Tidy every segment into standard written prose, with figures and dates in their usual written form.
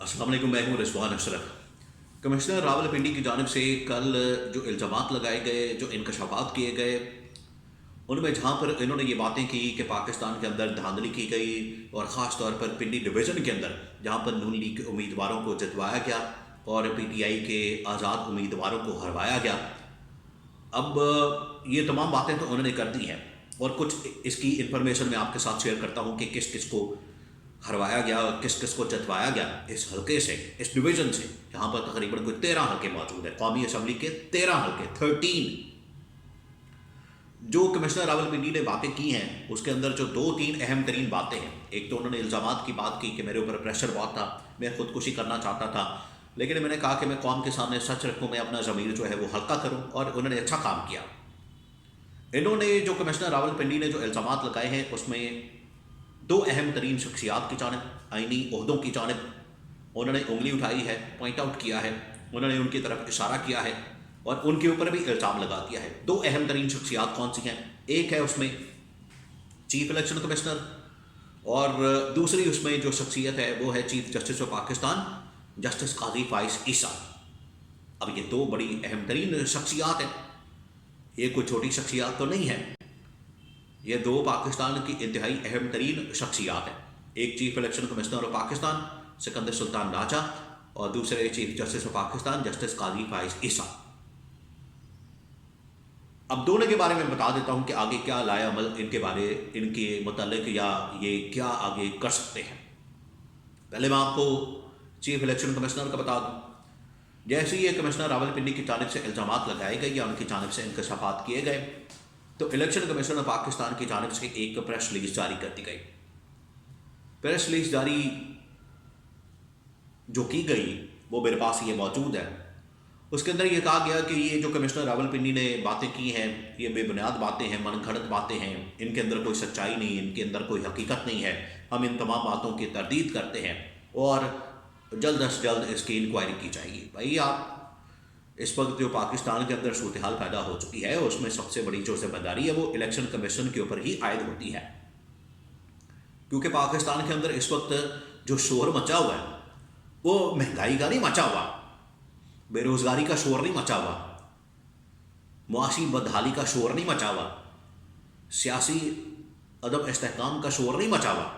अस्सलाम वालेकुम, मैं हूँ रिजवान अशरफ। कमिश्नर रावलपिंडी की जानिब से कल जो इल्ज़ामात लगाए गए, जो इंकशाफात किए गए, उनमें जहाँ पर इन्होंने ये बातें की कि पाकिस्तान के अंदर धांधली की गई और ख़ास तौर पर पिंडी डिवीज़न के अंदर जहाँ पर नून लीग के उम्मीदवारों को जितवाया गया और पीटीआई के आज़ाद उम्मीदवारों को हरवाया गया। अब ये तमाम बातें तो उन्होंने कर दी हैं और कुछ इसकी इंफॉर्मेशन मैं आपके साथ शेयर करता हूँ कि किस किस को हरवाया गया और किस किस को जतवाया गया इस हल्के से, इस डिवीज़न से, जहाँ पर तकरीबन कोई 13 हल्के मौजूद है। कौमी असम्बली के 13 हल्के, 13। जो कमिश्नर रावलपिंडी ने बातें की हैं उसके अंदर जो 2-3 अहम तरीन बातें हैं, एक तो उन्होंने इल्ज़ामात की बात की कि मेरे ऊपर प्रेशर बहुत था, मैं ख़ुदकुशी करना चाहता था, लेकिन मैंने कहा कि मैं कौम के सामने सच रखूँ, मैं अपना ज़मीर जो है वो हल्का करूँ, और उन्होंने अच्छा काम किया। इन्होंने जो कमिश्नर रावलपिंडी ने जो इल्ज़ामात लगाए हैं उसमें दो अहम तरीन शख्सियात की जानिब, आइनी ओहदों की जानिब उन्होंने उंगली उठाई है, पॉइंट आउट किया है, उन्होंने उनकी तरफ इशारा किया है और उनके ऊपर भी इल्ज़ाम लगा दिया है। दो अहम तरीन शख्सियात कौन सी हैं? एक है उसमें चीफ इलेक्शन कमिश्नर और दूसरी उसमें जो शख्सियत है वो है chief justice of Pakistan, justice Qazi Faez Isa. अब ये दो बड़ी अहम तरीन शख्सियात हैं, ये कोई छोटी शख्सियात तो नहीं है, ये दो पाकिस्तान की इंतहाई अहम तरीन शख्सियात हैं। एक chief election commissioner of Pakistan Sikandar Sultan Raja और दूसरे chief justice of Pakistan justice Qazi Faez Isa. अब दोनों के बारे में बता देता हूं कि आगे क्या लाया अमल इनके मुतालिक या ये क्या आगे कर सकते हैं। पहले मैं आपको चीफ इलेक्शन कमिश्नर का बता दूं। जैसे ही ये कमिश्नर रावलपिंडी की जानिब से इल्ज़ामात लगाए गए या उनकी जानिब से इंकशाफात किए गए तो इलेक्शन कमीशन ऑफ पाकिस्तान की जानिब से एक प्रेस रिलीज जारी कर दी गई। प्रेस रिलीज जारी जो की गई वो मेरे पास ये मौजूद है। उसके अंदर ये कहा गया कि ये जो कमिश्नर रावलपिंडी ने बातें की हैं ये बेबुनियाद बातें हैं, मनगढ़ंत बातें हैं, इनके अंदर कोई सच्चाई नहीं, इनके अंदर कोई हकीकत नहीं है। हम इन तमाम बातों की तरदीद करते हैं और जल्द अज जल्द इसकी इंक्वायरी की जाएगी। भाई आप इस वक्त जो पाकिस्तान के अंदर सूरत हाल पैदा हो चुकी है उसमें सबसे बड़ी जो जिम्मेदारी है वो इलेक्शन कमीशन के ऊपर ही आयद होती है, क्योंकि पाकिस्तान के अंदर इस वक्त जो शोर मचा हुआ है वो महंगाई का नहीं मचा हुआ, बेरोज़गारी का शोर नहीं मचा हुआ, मुआशी बदहाली का शोर नहीं मचा हुआ, सियासी अदम इस्तेहकाम का शोर नहीं मचा हुआ।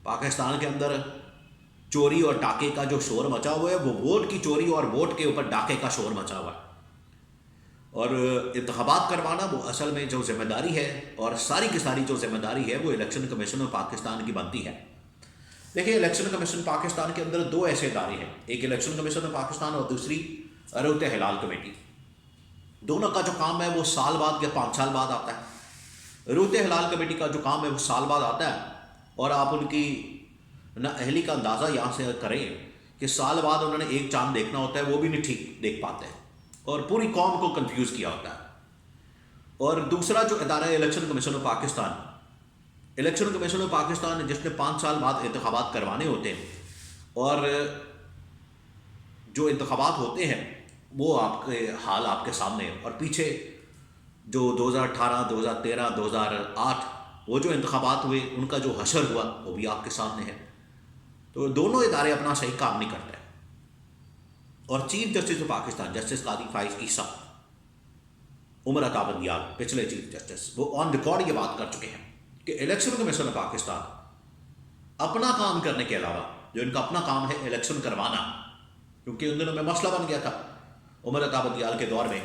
पाकिस्तान के अंदर चोरी और डाके का जो शोर मचा हुआ है वो वोट की चोरी और वोट के ऊपर डाके का शोर मचा हुआ है। और इंतखाबात करवाना वो असल में जो जिम्मेदारी है और सारी की सारी जो जिम्मेदारी है वो इलेक्शन कमीशन ऑफ पाकिस्तान की बनती है। देखिए, इलेक्शन कमीशन पाकिस्तान के अंदर दो ऐसे इदारे हैं, एक इलेक्शन कमीशन ऑफ पाकिस्तान और दूसरी अरोत हिलाल कमेटी। दोनों का जो काम है वो साल बाद या 5 साल बाद आता है। अरोत हिलाल कमेटी का जो काम है वो साल बाद आता है और आप उनकी ना अहली का अंदाज़ा यहाँ से करें कि साल बाद उन्होंने एक चांद देखना होता है वो भी नहीं ठीक देख पाते हैं और पूरी कौम को कंफ्यूज किया होता है। और दूसरा जो इदारा है election commission of Pakistan, election commission of Pakistan जिसने 5 साल बाद इंतखाबात करवाने होते हैं और जो इंतखाबात होते हैं वो आपके हाल आपके सामने है। और पीछे जो 2018, 2013, 2008 वो जो इंतखाबात हुए उनका जो हशर हुआ वो भी आपके सामने है। तो दोनों इदारे अपना सही काम नहीं करते। और chief justice of Pakistan justice Qazi Faez Isa, Umar Ata Bandial, पिछले चीफ जस्टिस, वो ऑन रिकॉर्ड ये बात कर चुके हैं कि इलेक्शन कमीशन ऑफ पाकिस्तान अपना काम करने के अलावा जो इनका अपना काम है इलेक्शन करवाना, क्योंकि उन दिनों में मसला बन गया था उमर अता बंदियाल के दौर में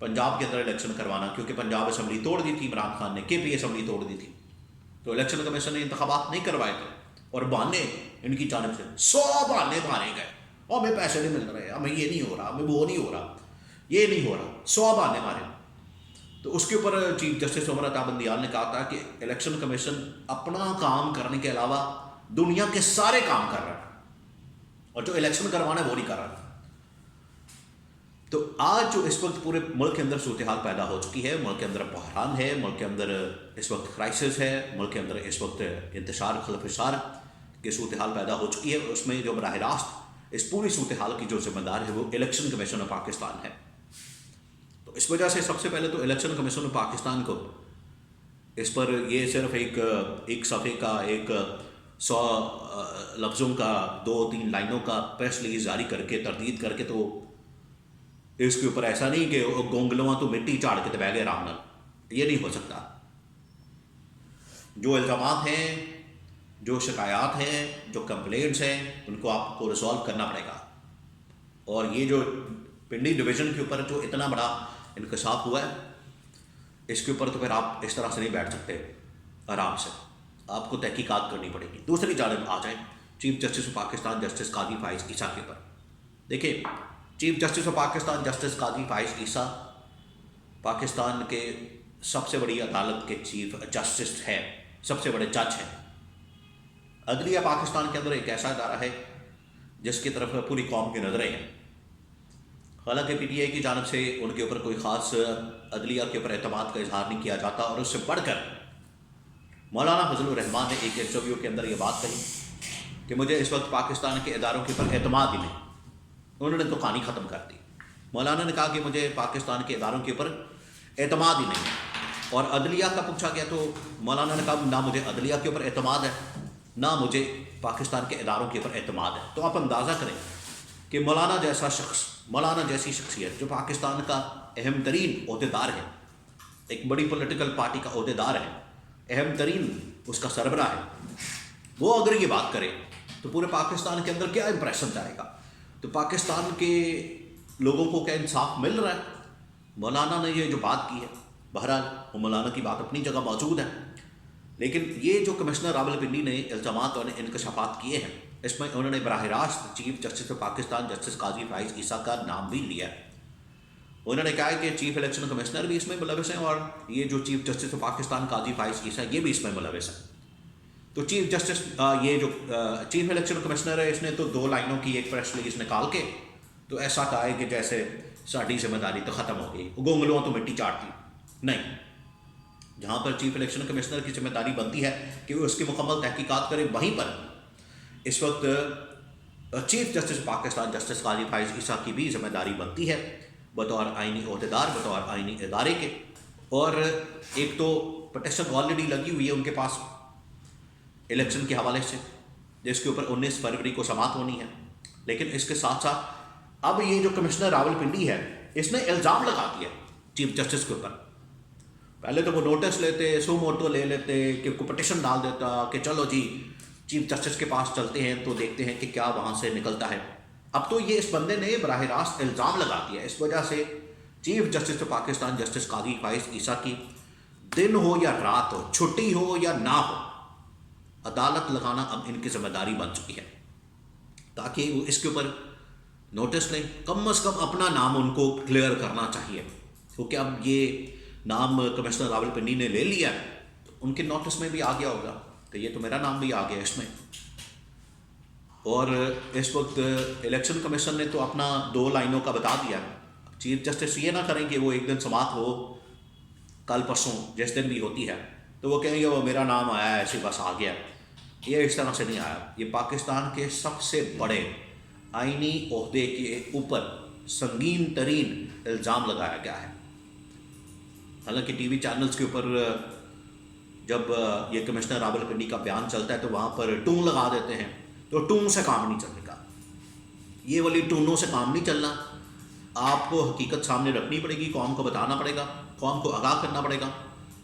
पंजाब के अंदर इलेक्शन करवाना, क्योंकि पंजाब असम्बली तोड़ दी थी, इमरान खान ने केपी असम्बली तोड़ दी थी, तो इलेक्शन कमीशन ने इंतखाबात नहीं करवाए थे और बहाने इनकी जानिब से 100 बहाने मारे गए, और हमें पैसे नहीं मिल रहे, हमें ये नहीं हो रहा, हमें वो नहीं हो रहा, ये नहीं हो रहा, 100 बहाने मारे। तो उसके ऊपर चीफ जस्टिस उमर अता बंदियाल ने कहा था कि इलेक्शन कमीशन अपना काम करने के अलावा दुनिया के सारे काम कर रहा है और जो इलेक्शन करवाना है वो नहीं कर रहा। तो आज जो इस वक्त पूरे मुल्क के अंदर सूरत हाल पैदा हो चुकी है, मुल्क के अंदर बहरान है, मुल्क के अंदर इस वक्त क्राइसिस है, मुल्क के अंदर इस वक्त इंतशार खलफशार की सूरत हाल पैदा हो चुकी है, उसमें जो बराह रास्त इस पूरी सूरत हाल की जो जिम्मेदार है वो इलेक्शन कमीशन ऑफ पाकिस्तान है। तो इस वजह से सबसे पहले तो इलेक्शन कमीशन ऑफ पाकिस्तान को इस पर ये सिर्फ एक सफ़े का एक 100 लफ्ज़ों का 2-3 लाइनों का प्रेस रिलीज जारी करके तरदीद करके तो इसके ऊपर ऐसा नहीं कि गोंगलवा तो मिट्टी झाड़ के तो बह गए आराम नाल, ये नहीं हो सकता। जो इल्ज़ामात हैं, जो शिकायत हैं, जो कंप्लेंट्स हैं, उनको आपको रिजॉल्व करना पड़ेगा। और ये जो पिंडी डिवीज़न के ऊपर जो इतना बड़ा इंकशाफ हुआ है, इसके ऊपर तो फिर आप इस तरह से नहीं बैठ सकते आराम से, आपको तहकीकात करनी पड़ेगी। दूसरी जानब आ जाए chief justice of Pakistan justice Qazi Faez Isa के ऊपर। देखिए, chief justice of Pakistan justice Qazi Faez Isa Pakistan के सबसे बड़ी अदालत के चीफ जस्टिस है, सबसे बड़े जज हैं। अदलिया पाकिस्तान के अंदर एक ऐसा इदारा है जिसकी तरफ पूरी कौम की नज़रें हैं। हालांकि PTI की जानब से उनके ऊपर कोई ख़ास अदलिया के ऊपर एतमाद का इजहार नहीं किया जाता। और उससे बढ़कर मौलाना फजलुर रहमान ने एक इंटरव्यू के अंदर ये बात कही कि मुझे इस वक्त पाकिस्तान के इदारों के ऊपर एतमाद ही नहीं। उन्होंने तो कहानी ख़त्म कर दी। मौलाना ने कहा कि मुझे पाकिस्तान के इदारों के ऊपर एतमाद ही नहीं। और अदलिया का पूछा गया तो मौलाना ने कहा ना मुझे अदलिया के ऊपर एतमाद है, ना मुझे पाकिस्तान के इदारों के ऊपर एतमाद है। तो आप अंदाज़ा करें कि मौलाना जैसा शख्स, मौलाना जैसी शख्सियत जो पाकिस्तान का अहम तरीन ओहदेदार है, एक बड़ी पॉलिटिकल पार्टी का ओहदेदार है, अहम तरीन उसका सरबराह है, वो अगर ये बात करे तो पूरे पाकिस्तान के अंदर क्या इंप्रेशन जाएगा। तो पाकिस्तान के लोगों को क्या इंसाफ मिल रहा है? मौलाना ने ये जो बात की है, बहरहाल वो मौलाना की बात अपनी जगह मौजूद है, लेकिन ये जो कमिश्नर रावलपिंडी ने इल्ज़ामात और इंकशाफात किए हैं, इसमें उन्होंने बराह रास्त chief justice of Pakistan justice Qazi Faez Isa का नाम भी लिया है। उन्होंने कहा है कि चीफ इलेक्शन कमिश्नर भी इसमें मुलविस हैं और ये जो चीफ जस्टिस ऑफ पाकिस्तान काजी फाइज ईसा ये भी इसमें मुलविस है। तो चीफ जस्टिस ये जो चीफ इलेक्शन कमिश्नर है, इसने तो 2 लाइनों की एक प्रेस रिलीज निकाल के तो ऐसा कहा है कि जैसे साड़ी जिम्मेदारी तो ख़त्म हो गई, गोंगलुओं तो मिट्टी चाटती नहीं। जहाँ पर चीफ इलेक्शन कमिश्नर की जिम्मेदारी बनती है कि वो उसकी मुकम्मल तहकीकात करे, वहीं पर इस वक्त chief justice Pakistan justice Qazi Faez Isa की भी जिम्मेदारी बनती है बतौर आइनी ओहदेदार, बतौर आइनी इदारे के। और एक तो पटिशन ऑलरेडी लगी हुई है उनके पास इलेक्शन के हवाले से, जिसके ऊपर 19 फरवरी को समाप्त होनी है। लेकिन इसके साथ साथ अब ये जो कमिश्नर रावलपिंडी है, इसने इल्ज़ाम लगा दिया चीफ जस्टिस के ऊपर। पहले तो वो नोटिस लेते, सो मोटो ले लेते कि को पटिशन डाल देता कि चलो जी चीफ जस्टिस के पास चलते हैं तो देखते हैं कि क्या वहाँ से निकलता है। अब तो ये इस बंदे ने बराह रास्त इल्ज़ाम लगा दिया। इस वजह से chief justice of Pakistan justice Qazi Faez Isa की दिन हो या रात हो, छुट्टी हो या ना हो, अदालत लगाना अब इनकी जिम्मेदारी बन चुकी है, ताकि वो इसके ऊपर नोटिस लें। कम अज़ कम अपना नाम उनको क्लियर करना चाहिए, क्योंकि अब ये नाम कमिश्नर रावलपिंडी ने ले लिया है तो उनके नोटिस में भी आ गया होगा कि ये तो मेरा नाम भी आ गया इसमें। और इस वक्त इलेक्शन कमीशन ने तो अपना 2 लाइनों का बता दिया। चीफ जस्टिस ये ना करें कि वो एक दिन समाप्त हो, कल परसों जिस दिन भी होती है तो वो कहेंगे वो मेरा नाम आया है ऐसे बस आ गया। ये इस तरह से नहीं आया। ये पाकिस्तान के सबसे बड़े आइनी ओहदे के ऊपर संगीन तरीन इल्ज़ाम लगाया गया है। हालांकि टीवी चैनल्स के ऊपर जब ये कमिश्नर रावलपिंडी का बयान चलता है तो वहाँ पर टून लगा देते हैं, तो टून से काम नहीं चलेगा। ये वाली टूनों से काम नहीं चलना। आपको हकीकत सामने रखनी पड़ेगी, कौम को बताना पड़ेगा, कौम को आगाह करना पड़ेगा।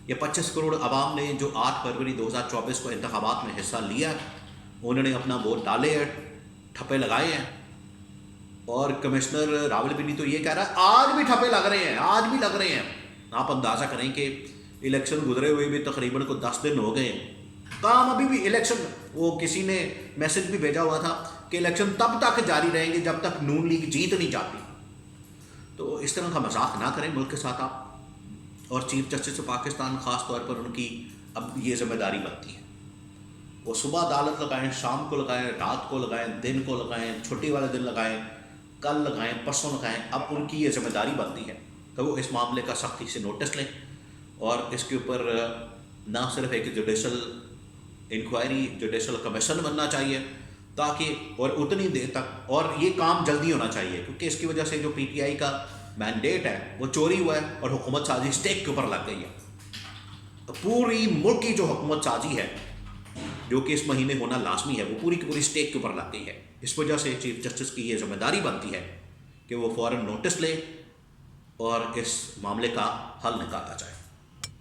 ये 25 करोड़ आवाम ने जो 8 फरवरी 2024 को इंतखाबात में हिस्सा लिया, उन्होंने अपना वोट डाले हैं, ठप्पे लगाए हैं। और कमिश्नर रावलपिंडी तो ये कह रहा है आज भी ठप्पे लग रहे हैं, आज भी लग रहे हैं। आप अंदाज़ा करें कि इलेक्शन गुजरे हुए भी तकरीबन को 10 दिन हो गए, काम अभी भी इलेक्शन, वो किसी ने मैसेज भी भेजा हुआ था कि इलेक्शन तब तक जारी रहेंगे जब तक नून लीग जीत नहीं जाती। तो इस तरह का मजाक ना करें मुल्क के साथ आप। और चीफ जस्टिस ऑफ पाकिस्तान ख़ास तौर पर उनकी अब ये जिम्मेदारी बनती है, वो सुबह अदालत लगाएं, शाम को लगाएं, रात को लगाएं, दिन को लगाएं, छुट्टी वाले दिन लगाएं, कल लगाएं, परसों लगाएं। अब उनकी ये जिम्मेदारी बनती है कि वो इस मामले का सख्ती से नोटिस लें और इसके ऊपर ना सिर्फ एक जुडिशल इंक्वायरी, जुडिशल कमीशन बनना चाहिए ताकि, और उतनी देर तक, और ये काम जल्दी होना चाहिए क्योंकि इसकी वजह से जो PTI का मैंडेट है वो चोरी हुआ है और हुकूमत साजी स्टेक के ऊपर लग गई है। तो पूरी मुल्क की जो हुकूमत साजी है جو کہ اس مہینے ہونا لازمی ہے، وہ پوری کی پوری اسٹیٹ کے اوپر لگ گئی ہے۔ اس وجہ سے چیف جسٹس کی یہ ذمہ داری بنتی ہے کہ وہ فوراً نوٹس لے اور اس معاملے کا حل نکالا جائے۔